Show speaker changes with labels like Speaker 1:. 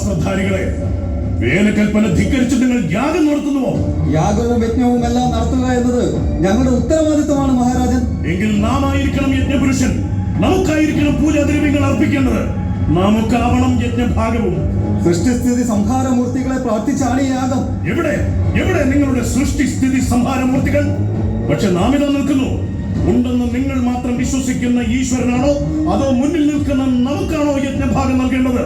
Speaker 1: വസ്ത്രധാരികളെ, വേലകൽപ്പന ധിക്കരിച്ച് നിങ്ങൾ യാഗം നടത്തുന്നുവോ?
Speaker 2: യാഗവും യജ്ഞവും എല്ലാം നടത്തുക എന്നത് ഞങ്ങളുടെ ഉത്തരവാദിത്വമാണ് മഹാരാജൻ.
Speaker 1: എങ്കിൽ നാം ആയിരിക്കണം യജ്ഞപുരുഷൻ, നമുക്കായിരിക്കണം പൂജാദ്രവ്യങ്ങൾ അർപ്പിക്കേണ്ടത്, നമുക്കാവണം യജ്ഞഭാഗവും.
Speaker 2: സൃഷ്ടിസ്ഥിതി സംഹാരമൂർത്തികളെ പ്രാർത്ഥിച്ചാണ് ഈ യാഗം.
Speaker 1: എവിടെ എവിടെ നിങ്ങളുടെ സൃഷ്ടിസ്ഥിതി സംഹാരമൂർത്തികൾ? പക്ഷെ നാം ഇതാ നിൽക്കുന്നു. ഉണ്ടെന്ന് നിങ്ങൾ മാത്രം വിശ്വസിക്കുന്ന ഈശ്വരനാണോ അതോ മുന്നിൽ നിൽക്കുന്ന നമുക്കാണോ യജ്ഞഭാഗം നൽകേണ്ടത്?